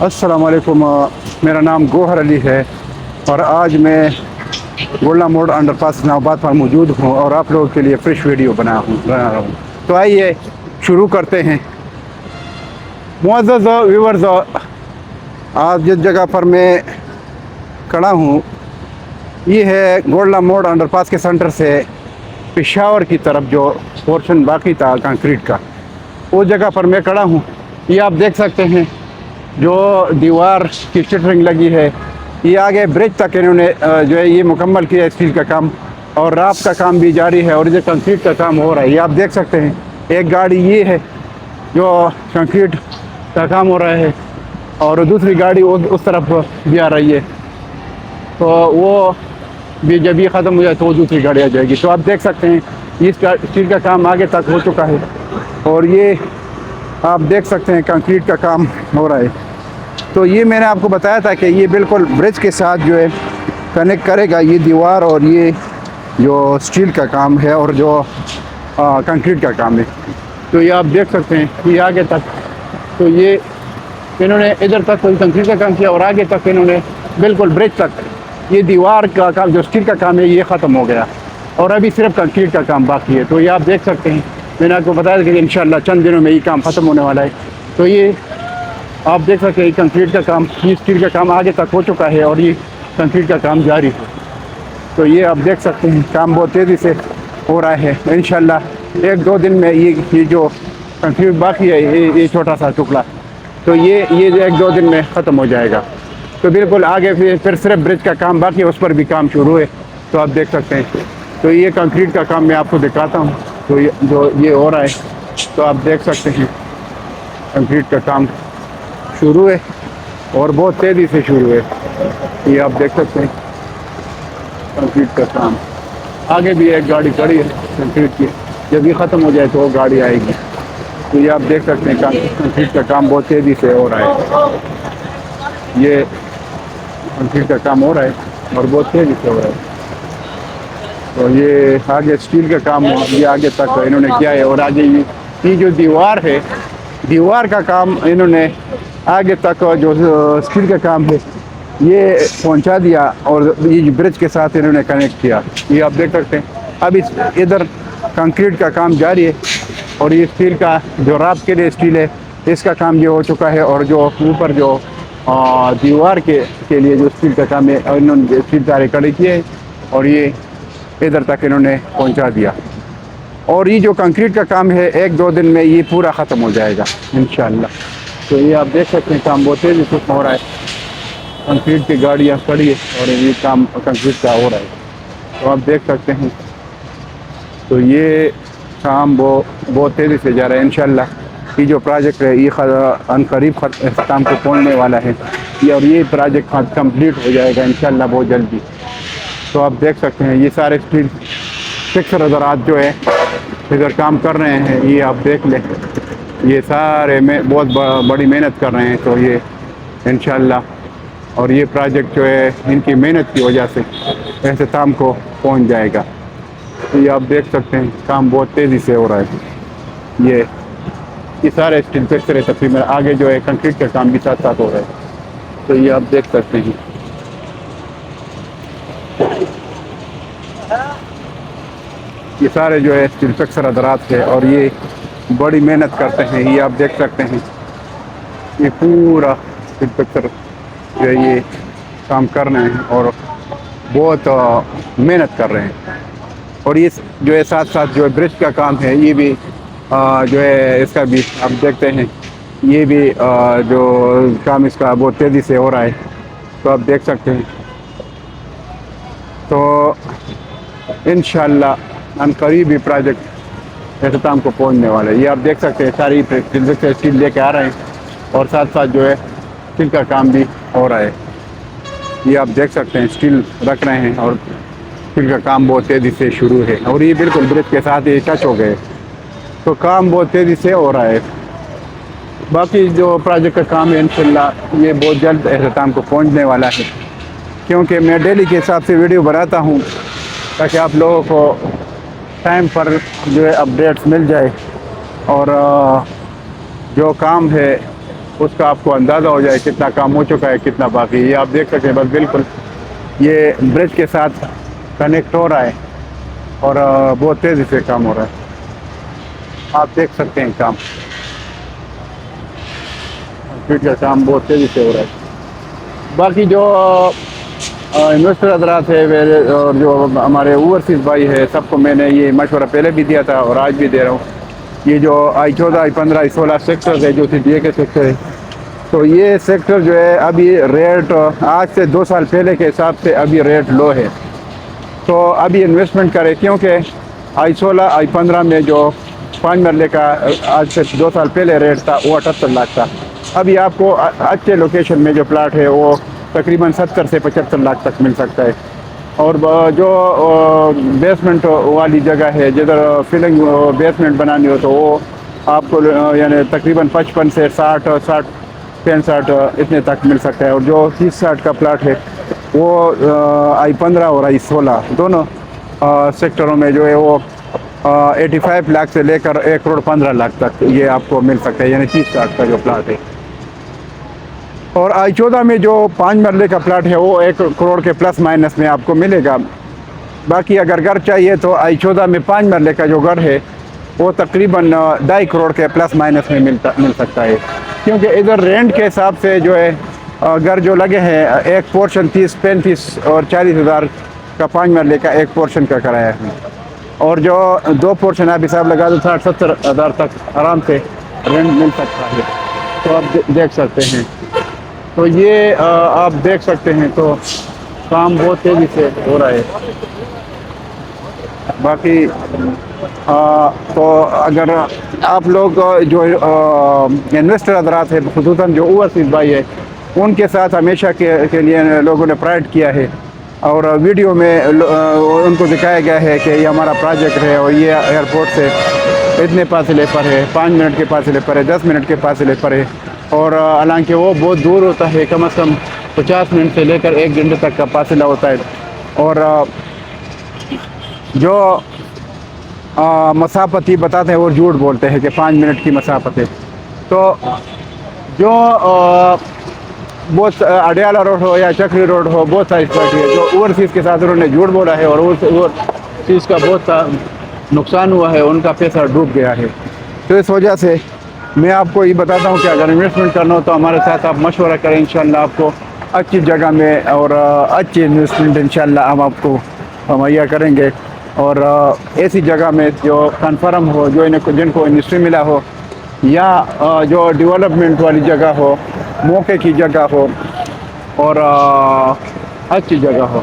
السلام علیکم، میرا نام گوہر علی ہے اور آج میں گولڈا موڑ انڈر پاس اسلام آباد پر موجود ہوں اور آپ لوگوں کے لیے فریش ویڈیو بنا رہا ہوں۔ تو آئیے شروع کرتے ہیں۔ معزز ویورز، آج جس جگہ پر میں کھڑا ہوں یہ ہے گولڈا موڑ انڈر پاس کے سینٹر سے پشاور کی طرف جو پورشن باقی تھا کنکریٹ کا، اس جگہ پر میں کھڑا ہوں۔ یہ آپ دیکھ سکتے ہیں جو دیوار کی شٹرنگ لگی ہے، یہ آگے برج تک انہوں نے جو ہے یہ مکمل کیا اسٹیل کا کام، اور راپ کا کام بھی جاری ہے اور ادھر کنکریٹ کا کام ہو رہا ہے۔ یہ آپ دیکھ سکتے ہیں ایک گاڑی یہ ہے جو کنکریٹ کا کام ہو رہا ہے اور دوسری گاڑی اس طرف بھی آ رہی ہے، تو وہ بھی جب یہ ختم ہو جائے تو وہ دوسری گاڑی آ جائے گی۔ تو آپ دیکھ سکتے ہیں اس کا اسٹیل کا کام آگے تک ہو چکا ہے اور یہ آپ دیکھ سکتے ہیں کنکریٹ کا کام ہو رہا ہے۔ تو یہ میں نے آپ کو بتایا تھا کہ یہ بالکل برج کے ساتھ جو ہے کنیکٹ کرے گا، یہ دیوار اور یہ جو اسٹیل کا کام ہے اور جو کنکریٹ کا کام ہے۔ تو یہ آپ دیکھ سکتے ہیں یہ آگے تک، تو یہ انہوں نے ادھر تک کوئی کنکریٹ کا کام کیا اور آگے تک انہوں نے بالکل برج تک یہ دیوار کا کام جو اسٹیل کا کام ہے یہ ختم ہو گیا اور ابھی صرف کنکریٹ کا کام باقی ہے۔ تو یہ آپ دیکھ سکتے ہیں، میں نے آپ کو بتایا تھا کہ انشاءاللہ چند دنوں میں یہ کام ختم ہونے والا ہے۔ تو یہ آپ دیکھ سکتے ہیں کنکریٹ کا کام، یہ اسٹیل کا کام آگے تک ہو چکا ہے اور یہ کنکریٹ کا کام جاری ہے۔ تو یہ آپ دیکھ سکتے ہیں کام بہت تیزی سے ہو رہا ہے، انشاءاللہ ایک دو دن میں یہ جو کنکریٹ باقی ہے یہ چھوٹا سا ٹکڑا، تو یہ ایک دو دن میں ختم ہو جائے گا۔ تو بالکل آگے پھر صرف برج کا کام باقی ہے، اس پر بھی کام شروع ہے۔ تو آپ دیکھ سکتے ہیں، تو یہ کنکریٹ کا کام میں آپ کو دکھاتا ہوں، تو جو یہ ہو رہا ہے تو آپ دیکھ سکتے ہیں کنکریٹ کا کام شروع ہے اور بہت تیزی سے شروع ہے۔ یہ آپ دیکھ سکتے ہیں کنکریٹ کا کام، آگے بھی ایک گاڑی کھڑی ہے کنکریٹ کی، جب یہ ختم ہو جائے تو وہ گاڑی آئے گی۔ تو یہ آپ دیکھ سکتے ہیں کنکریٹ کا کام بہت تیزی سے ہو رہا ہے، یہ کنکریٹ کا کام ہو رہا ہے اور بہت تیزی سے ہو رہا ہے۔ تو یہ آگے اسٹیل کا کام یہ آگے تک انہوں نے کیا ہے اور آگے یہ جو دیوار ہے، دیوار کا کام انہوں نے آگے تک جو اسٹیل کا کام ہے یہ پہنچا دیا اور یہ برج کے ساتھ انہوں نے کنیکٹ کیا۔ یہ آپ دیکھ سکتے ہیں اب ادھر کنکریٹ کا کام جاری ہے اور یہ اسٹیل کا جو رات کے لیے اسٹیل ہے اس کا کام جو ہو چکا ہے، اور جو اوپر جو دیوار کے لیے جو اسٹیل کا کام ہے انہوں نے اسٹیل تارے کھڑے کیے اور یہ ادھر تک انہوں نے پہنچا دیا، اور یہ جو کنکریٹ کا کام ہے ایک دو دن میں یہ پورا ختم ہو جائے گا انشاءاللہ۔ تو یہ آپ دیکھ سکتے ہیں کام بہت تیزی سے ہو رہا ہے، کنکریٹ کی گاڑیاں کھڑی ہے اور یہ کام کنکریٹ کا ہو رہا ہے۔ تو آپ دیکھ سکتے ہیں تو یہ کام بہت تیزی سے جا رہا ہے۔ انشاءاللہ یہ جو پروجیکٹ ہے یہ عنقریب اختتام کو پہنچنے والا ہے، اور یہ پروجیکٹ کمپلیٹ ہو جائے گا انشاءاللہ بہت جلدی۔ تو آپ دیکھ سکتے ہیں یہ سارے اسٹیل فکسر حضرات جو ہے ادھر کام کر رہے ہیں، یہ آپ دیکھ لیں یہ سارے بہت بڑی محنت کر رہے ہیں۔ تو یہ انشاءاللہ اور یہ پروجیکٹ جو ہے ان کی محنت کی وجہ سے اختتام کو پہنچ جائے گا۔ تو یہ آپ دیکھ سکتے ہیں کام بہت تیزی سے ہو رہا ہے، یہ سارے اسٹیل فکسر ہے تقریباً، آگے جو ہے کنکریٹ کا کام بھی ساتھ ساتھ ہو رہا ہے۔ تو یہ آپ دیکھ سکتے ہیں یہ سارے جو ہے اسٹیل فکسر حضرات ہے اور یہ بڑی محنت کرتے ہیں۔ یہ آپ دیکھ سکتے ہیں یہ پورا اسٹیل فکسر جو ہے یہ کام کر رہے ہیں اور بہت محنت کر رہے ہیں، اور یہ جو ہے ساتھ ساتھ جو ہے برج کا کام ہے یہ بھی جو ہے اس کا بھی آپ دیکھتے ہیں، یہ بھی جو کام اس کا بہت تیزی سے ہو رہا ہے۔ تو آپ دیکھ سکتے ہیں، تو انشاءاللہ عنقریب یہ پروجیکٹ اختتام کو پہنچنے والا ہے۔ یہ آپ دیکھ سکتے ہیں ساری اسٹیل لے کے آ رہے ہیں اور ساتھ ساتھ جو ہے اسٹیل کا کام بھی ہو رہا ہے۔ یہ آپ دیکھ سکتے ہیں اسٹیل رکھ رہے ہیں اور اسٹیل کا کام بہت تیزی سے شروع ہے، اور یہ بالکل برج کے ساتھ یہ ٹچ ہو گئے، تو کام بہت تیزی سے ہو رہا ہے۔ باقی جو پروجیکٹ کا کام ہے انشاءاللہ یہ بہت جلد اختتام کو پہنچنے والا ہے، کیونکہ میں ڈیلی کے حساب سے ویڈیو بناتا ہوں تاکہ آپ لوگوں کو ٹائم پر جو ہے اپڈیٹس مل جائے، اور جو کام ہے اس کا آپ کو اندازہ ہو جائے کتنا کام ہو چکا ہے کتنا باقی ہے. یہ آپ دیکھ سکتے ہیں بس بالکل یہ برج کے ساتھ کنیکٹ ہو رہا ہے اور بہت تیزی سے کام ہو رہا ہے. آپ دیکھ سکتے ہیں کام برج کا کام بہت تیزی سے ہو رہا ہے. باقی جو انویسٹر حضرات ہے اور جو ہمارے اوورسیز بھائی ہے سب کو میں نے یہ مشورہ پہلے بھی دیا تھا اور آج بھی دے رہا ہوں. یہ جو I-14 I-15 I-16 سیکٹر ہے جو CDA کے سیکٹر ہے تو یہ سیکٹر جو ہے ابھی ریٹ آج سے 2 سال پہلے کے حساب سے ابھی ریٹ لو ہے. تو ابھی انویسٹمنٹ کرے کیونکہ I-16 I-15 میں جو 5 مرلے کا آج سے 2 سال پہلے ریٹ تھا وہ 78 لاکھ تھا. ابھی آپ کو اچھے لوکیشن میں جو پلاٹ ہے وہ تقریباً 70 سے 75 لاکھ تک مل سکتا ہے. اور جو بیسمنٹ والی جگہ ہے جدھر فلنگ بیسمنٹ بنانی ہو تو وہ آپ کو یعنی تقریباً 55 سے 60 65 اتنے تک مل سکتا ہے. اور جو 30-60 کا پلاٹ ہے وہ I-15 اور I-16 دونوں سیکٹروں میں جو ہے وہ 85 لاکھ سے لے کر 1,15 کروڑ تک یہ آپ کو مل سکتا ہے یعنی 30-60 کا جو پلاٹ ہے. اور I-14 میں جو 5 مرلے کا پلاٹ ہے وہ 1 کروڑ کے پلس مائنس میں آپ کو ملے گا. باقی اگر گھر چاہیے تو I-14 میں 5 مرلے کا جو گھر ہے وہ تقریباً 2.5 کروڑ کے پلس مائنس میں مل سکتا ہے. کیونکہ ادھر رینٹ کے حساب سے جو ہے گھر جو لگے ہیں ایک پورشن 30-35 اور 40 ہزار کا 5 مرلے کا ایک پورشن کا کرایہ ہے. اور جو 2 پورشن آپ حساب لگا دو 60-70 ہزار تک آرام سے رینٹ مل سکتا ہے. تو آپ دیکھ سکتے ہیں. تو یہ آپ دیکھ سکتے ہیں تو کام بہت تیزی سے ہو رہا ہے. باقی تو اگر آپ لوگ جو انویسٹر حضرات ہیں خصوصاً جو اوورسیز بھائی ہے ان کے ساتھ ہمیشہ کے لیے لوگوں نے پرائڈ کیا ہے اور ویڈیو میں ان کو دکھایا گیا ہے کہ یہ ہمارا پروجیکٹ ہے اور یہ ایئرپورٹ سے اتنے فاصلے پر ہے 5 منٹ کے فاصلے پر ہے 10 منٹ کے فاصلے پر ہے. اور حالانکہ وہ بہت دور ہوتا ہے کم از کم 50 منٹ سے لے کر 1 گھنٹے تک کا فاصلہ ہوتا ہے. اور جو مسافت ہی بتاتے ہیں وہ جھوٹ بولتے ہیں کہ 5 منٹ کی مسافت ہے. تو جو بہت اڈیالہ روڈ ہو یا چکری روڈ ہو بہت ساری پارٹی ہے جو اوورسیز کے ساتھ انہوں نے جھوٹ بولا ہے اور اوورسیز کا بہت نقصان ہوا ہے ان کا پیسہ ڈوب گیا ہے. تو اس وجہ سے میں آپ کو یہ بتاتا ہوں کہ اگر انویسٹمنٹ کرنا ہو تو ہمارے ساتھ آپ مشورہ کریں. انشاءاللہ آپ کو اچھی جگہ میں اور اچھی انویسٹمنٹ انشاءاللہ ہم آپ کو مہیا کریں گے. اور ایسی جگہ میں جو کنفرم ہو جن کو انڈسٹری ملا ہو یا جو ڈیولپمنٹ والی جگہ ہو موقع کی جگہ ہو اور اچھی جگہ ہو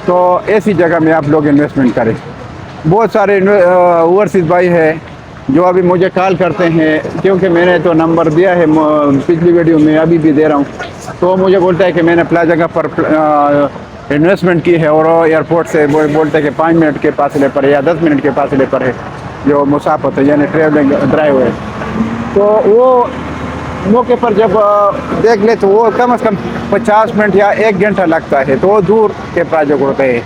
تو ایسی جگہ میں آپ لوگ انویسٹمنٹ کریں. بہت سارے اوورسیز بھائی ہیں جو ابھی مجھے کال کرتے ہیں کیونکہ میں نے تو نمبر دیا ہے پچھلی ویڈیو میں ابھی بھی دے رہا ہوں. تو مجھے بولتا ہے کہ میں نے فلاں جگہ پر انویسٹمنٹ کی ہے اور ایئرپورٹ سے بولتے ہیں کہ 5 منٹ کے فاصلے پر ہے یا 10 منٹ کے فاصلے پر ہے جو مسافت ہے یعنی ٹریولنگ ڈرائیو ہے. تو وہ موقع پر جب دیکھ لے تو وہ کم از کم 50 منٹ یا 1 گھنٹہ لگتا ہے. تو وہ دور کے پروجیکٹ ہوتے ہیں.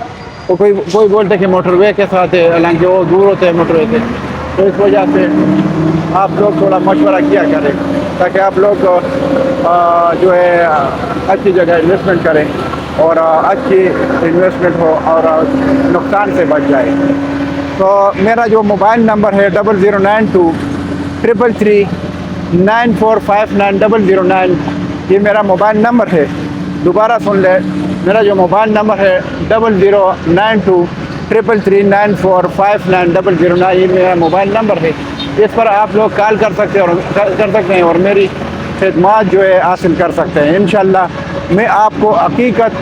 تو کوئی بولتے ہیں کہ موٹر وے کے ساتھ ہے حالانکہ وہ دور ہوتے ہیں موٹر وے سے. تو اس وجہ سے آپ لوگ تھوڑا مشورہ کیا کریں تاکہ آپ لوگ جو ہے اچھی جگہ انویسٹمنٹ کریں اور اچھی انویسٹمنٹ ہو اور نقصان سے بچ جائے. تو میرا جو موبائل نمبر ہے 0092 333 9459 یہ میرا موبائل نمبر ہے. دوبارہ سن لیں میرا جو موبائل نمبر ہے 0092 333 9459 یہ میرا موبائل نمبر ہے. اس پر آپ لوگ کال کر سکتے ہیں اور میری خدمات جو ہے حاصل کر سکتے ہیں. انشاءاللہ میں آپ کو حقیقت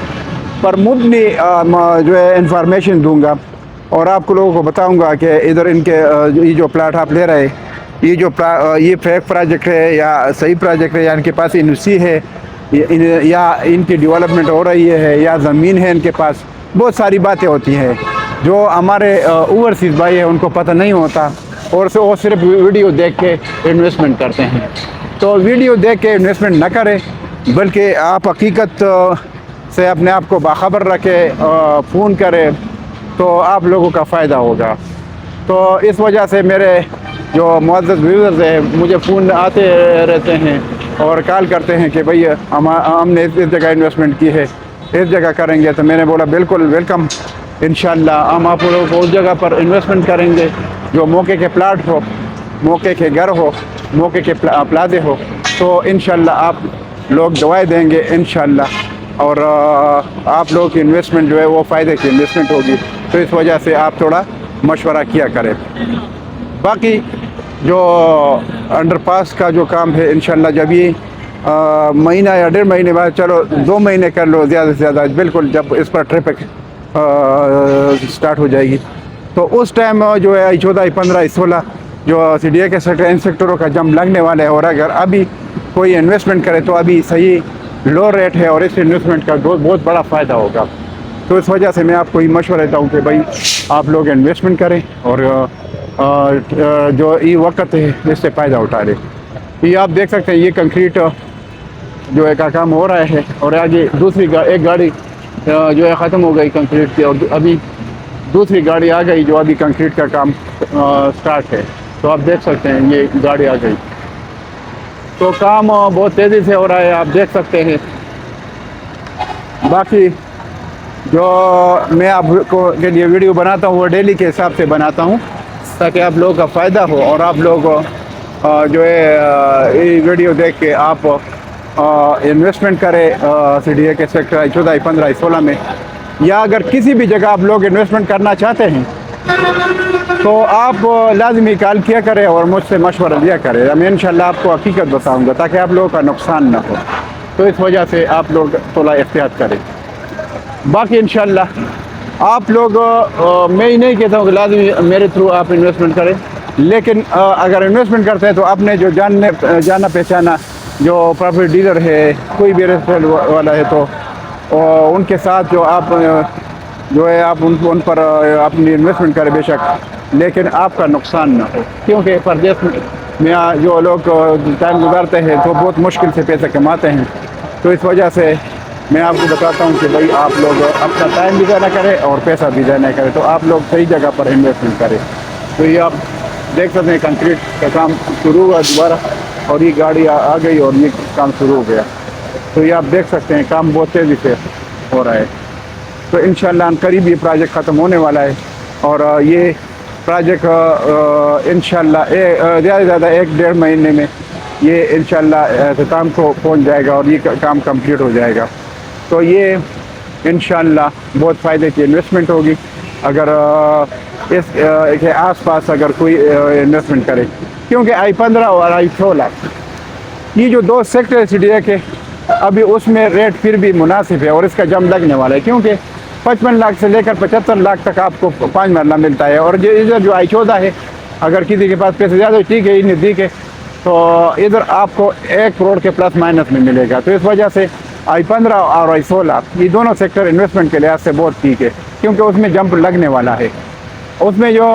پر مبنی جو ہے انفارمیشن دوں گا اور آپ کو لوگوں کو بتاؤں گا کہ ادھر ان کے یہ جو پلاٹ آپ لے رہے یہ فیک پروجیکٹ ہے یا صحیح پروجیکٹ ہے یا ان کے پاس انویسٹی ہے یا ان کی ڈیولپمنٹ ہو رہی ہے یا زمین ہے ان کے پاس. بہت ساری باتیں ہوتی ہیں جو ہمارے اوورسیز بھائی ہیں ان کو پتہ نہیں ہوتا اور وہ صرف ویڈیو دیکھ کے انویسٹمنٹ کرتے ہیں. تو ویڈیو دیکھ کے انویسٹمنٹ نہ کریں بلکہ آپ حقیقت سے اپنے آپ کو باخبر رکھیں فون کریں تو آپ لوگوں کا فائدہ ہوگا. تو اس وجہ سے میرے جو معزز ویورز ہیں مجھے فون آتے رہتے ہیں اور کال کرتے ہیں کہ بھئی ہم نے اس جگہ انویسٹمنٹ کی ہے، اس جگہ کریں گے، تو میں نے بولا بالکل ویلکم، انشاءاللہ ہم آپ لوگوں کو اس جگہ پر انویسٹمنٹ کریں گے جو موقع کے پلاٹ ہو، موقع کے گھر ہو، موقع کے پلازے ہو، تو انشاءاللہ آپ لوگ دعائیں دیں گے انشاءاللہ، اور آپ لوگوں کی انویسٹمنٹ جو ہے وہ فائدے کی انویسٹمنٹ ہوگی، تو اس وجہ سے آپ تھوڑا مشورہ کیا کریں۔ باقی جو انڈر پاس کا جو کام ہے انشاءاللہ جب یہ مہینہ یا 1.5 مہینے بعد، چلو 2 مہینے کر لو زیادہ سے زیادہ، بالکل جب اس پر ٹریفک سٹارٹ ہو جائے گی تو اس ٹائم جو ہے I14 I15 I16 جو CDA کے سیکٹر ان سیکٹروں کا جم لگنے والا ہے، اور اگر ابھی کوئی انویسٹمنٹ کرے تو ابھی صحیح لو ریٹ ہے اور اس انویسٹمنٹ کا بہت بڑا فائدہ ہوگا، تو اس وجہ سے میں آپ کو یہ مشورہ دیتا ہوں کہ بھائی آپ لوگ انویسٹمنٹ کریں اور جو یہ وقت ہے اس سے فائدہ اٹھا لیں۔ یہ آپ دیکھ سکتے ہیں یہ کنکریٹ جو ہے کا کام ہو رہا ہے، اور آگے دوسری ایک گاڑی جو ہے ختم ہو گئی کنکریٹ کی، اور ابھی دوسری گاڑی آ گئی جو ابھی کنکریٹ کا کام سٹارٹ ہے، تو آپ دیکھ سکتے ہیں یہ گاڑی آ گئی، تو کام بہت تیزی سے ہو رہا ہے، آپ دیکھ سکتے ہیں۔ باقی جو میں آپ کو کے لیے ویڈیو بناتا ہوں وہ ڈیلی کے حساب سے بناتا ہوں تاکہ آپ لوگوں کا فائدہ ہو، اور آپ لوگ جو ہے یہ ویڈیو دیکھ کے آپ انویسٹمنٹ کریں CDA کے سیکٹر I14 I15 I16 میں، یا اگر کسی بھی جگہ آپ لوگ انویسٹمنٹ کرنا چاہتے ہیں تو آپ لازمی کال کیا کریں اور مجھ سے مشورہ لیا کریں، میں انشاءاللہ آپ کو حقیقت بتاؤں گا تاکہ آپ لوگوں کا نقصان نہ ہو، تو اس وجہ سے آپ لوگ تھوڑا احتیاط کریں۔ باقی انشاءاللہ آپ لوگ میں ہی نہیں کہتا ہوں کہ لازمی میرے تھرو آپ انویسٹمنٹ کریں، لیکن اگر انویسٹمنٹ کرتے ہیں تو اپنے جو جانا پہچانا جو پراپرٹی ڈیلر ہے، کوئی بھی ریسٹیل والا ہے تو ان کے ساتھ جو آپ جو ہے آپ ان پر اپنی انویسٹمنٹ کریں بے شک، لیکن آپ کا نقصان نہ ہو، کیونکہ پردیس میں جو لوگ ٹائم گزارتے ہیں تو بہت مشکل سے پیسے کماتے ہیں، تو اس وجہ سے میں آپ کو بتاتا ہوں کہ بھائی آپ لوگ اپنا ٹائم بھی ضائع نہ کریں اور پیسہ بھی ضائع نہ کریں، تو آپ لوگ صحیح جگہ پر انویسٹمنٹ کریں۔ تو یہ آپ دیکھ سکتے ہیں کنکریٹ کا کام شروع ہوا دوبارہ، اور یہ گاڑی آ گئی اور یہ کام شروع ہو گیا، تو یہ آپ دیکھ سکتے ہیں کام بہت تیزی سے ہو رہا ہے، تو انشاءاللہ ان قریب یہ پروجیکٹ ختم ہونے والا ہے، اور یہ پروجیکٹ انشاءاللہ زیادہ سے زیادہ 1-1.5 مہینے میں یہ انشاءاللہ اختتام کو پہنچ جائے گا اور یہ کام کمپلیٹ ہو جائے گا، تو یہ انشاءاللہ بہت فائدے کی انویسٹمنٹ ہوگی اگر اس کے آس پاس اگر کوئی انویسٹمنٹ کرے، کیونکہ I15 اور I16 یہ جو 2 سیکٹر CDA کے ابھی اس میں ریٹ پھر بھی مناسب ہے اور اس کا جم لگنے والا ہے، کیونکہ 55 لاکھ سے لے کر 75 لاکھ تک آپ کو 5 مرلہ ملتا ہے، اور ادھر جو I14 ہے اگر کسی کے پاس پیسے زیادہ ٹھیک ہے نزدیک ہے تو ادھر آپ کو 1 کروڑ کے پلس مائنس میں ملے گا، تو اس وجہ سے I15 اور I16 یہ دونوں سیکٹر انویسٹمنٹ کے لحاظ سے بہت ٹھیک ہے، کیونکہ اس میں جمپ لگنے والا ہے۔ اس میں جو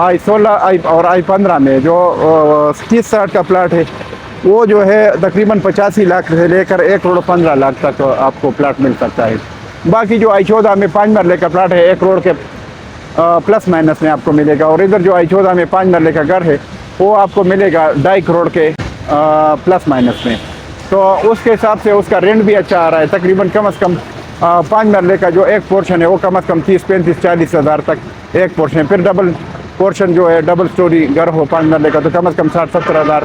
I16 اور I15 میں جو 30-60 کا پلاٹ ہے وہ جو ہے تقریباً 85 لاکھ سے لے کر 1 کروڑ 15 لاکھ تک آپ کو پلاٹ مل سکتا ہے، باقی جو I14 میں 5 مرلے کا پلاٹ ہے 1 کروڑ کے پلس مائنس میں آپ کو ملے گا، اور ادھر جو I14 میں 5 مرلے کا گھر ہے وہ آپ کو ملے گا 2.5 کروڑ کے پلس مائنس میں، تو اس کے حساب سے اس کا رینٹ بھی اچھا آ رہا ہے، تقریباً کم از کم 5 مرلے کا جو ایک پورشن ہے وہ کم از کم 30-35-40 ہزار تک ایک پورشن، پھر ڈبل پورشن جو ہے ڈبل سٹوری گھر ہو 5 مرلے کا تو کم از کم 60-70 ہزار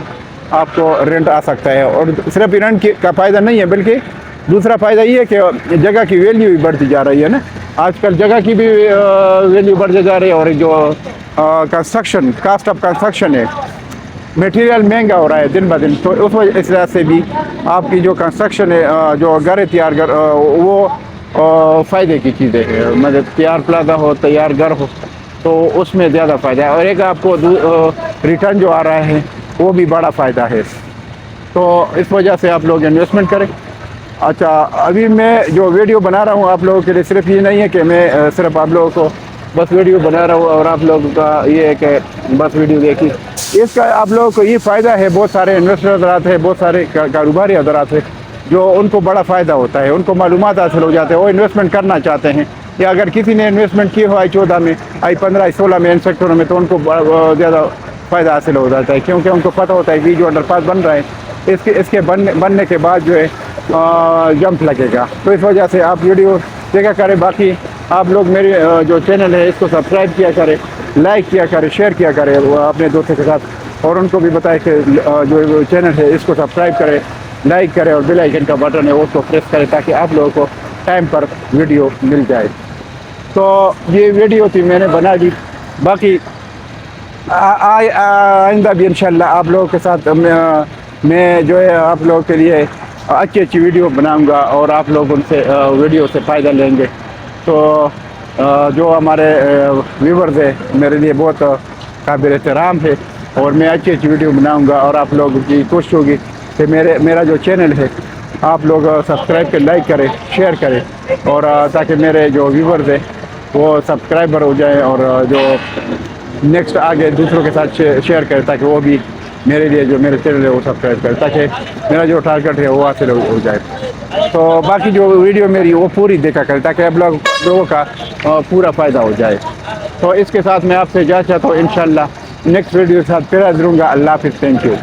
آپ کو رینٹ آ سکتا ہے، اور صرف رینٹ کا فائدہ نہیں ہے بلکہ دوسرا فائدہ یہ ہے کہ جگہ کی ویلیو بھی بڑھتی جا رہی ہے نا، آج کل جگہ کی بھی ویلیو بڑھتی جا رہی ہے، اور جو کنسٹرکشن کاسٹ آف کنسٹرکشن ہے میٹیریل مہنگا ہو رہا ہے دن بدن، تو اس وجہ سے بھی آپ کی جو کنسٹرکشن ہے جو گھر تیار گھر وہ فائدے کی چیزیں ہیں، مطلب تیار پلازا ہو تیار گھر ہو تو اس میں زیادہ فائدہ ہے، اور ایک آپ کو ریٹرن جو آ رہا ہے وہ بھی بڑا فائدہ ہے، تو اس وجہ سے آپ لوگ انویسٹمنٹ کریں۔ اچھا ابھی میں جو ویڈیو بنا رہا ہوں آپ لوگوں کے لیے صرف یہ نہیں ہے کہ میں صرف آپ لوگوں کو بس ویڈیو بنا رہا ہوں اور آپ لوگوں کا یہ ہے کہ بس ویڈیو دیکھی، اس کا آپ لوگوں کو یہ فائدہ ہے، بہت سارے انویسٹر حضرات ہیں، بہت سارے کاروباری حضرات ہیں جو ان کو بڑا فائدہ ہوتا ہے، ان کو معلومات حاصل ہو جاتے ہیں، وہ انویسٹمنٹ کرنا چاہتے ہیں، یا اگر کسی نے انویسٹمنٹ کی ہو I14 میں I15 I16 میں ان سیکٹروں میں تو ان کو زیادہ فائدہ حاصل ہو جاتا ہے، کیونکہ ان کو پتہ ہوتا ہے کہ جو انڈر پاس بن رہا ہے اس کے بننے کے بعد جو ہے جمپ لگے گا. تو اس وجہ سے آپ ویڈیو دیکھا کریں. باقی آپ لوگ میری جو چینل ہے اس کو سبسکرائب کیا کریں, لائک کیا کریں, شیئر کیا کریں اپنے دوستوں کے ساتھ, اور ان کو بھی بتائیں کہ جو چینل ہے اس کو سبسکرائب کریں, لائک کریں, اور بیل آئیکن کا بٹن ہے اس کو پریس کریں تاکہ آپ لوگوں کو ٹائم پر ویڈیو مل جائے. تو یہ ویڈیو تھی میں نے بنا دی. باقی آئندہ بھی انشاءاللہ آپ لوگوں کے ساتھ میں جو ہے آپ لوگوں کے لیے اچھی ویڈیو بناؤں گا, اور آپ لوگ ان سے ویڈیو سے فائدہ لیں گے. تو جو ہمارے ویورز ہیں میرے لیے بہت قابل احترام ہے, اور میں اچھی ویڈیو بناؤں گا, اور آپ لوگوں کی کوشش ہوگی کہ میرا جو چینل ہے آپ لوگ سبسکرائب کریں, لائک کریں, شیئر کریں, اور تاکہ میرے جو ویورز ہیں وہ سبسکرائبر ہو جائیں, اور جو نیکسٹ آگے دوسروں کے ساتھ شیئر کریں تاکہ وہ بھی میرے لیے جو میرے چینل ہے وہ سبسکرائب کریں تاکہ میرا جو ٹارگیٹ ہے وہ حاصل ہو جائے. تو باقی جو ویڈیو میری وہ پوری دیکھا کریں تاکہ اب لوگوں کا پورا فائدہ ہو جائے. تو اس کے ساتھ میں آپ سے اجازت چاہتا ہوں. انشاءاللہ نیکسٹ ویڈیو کے ساتھ پھر حاضر ہوں گا. اللہ حافظ. Thank you.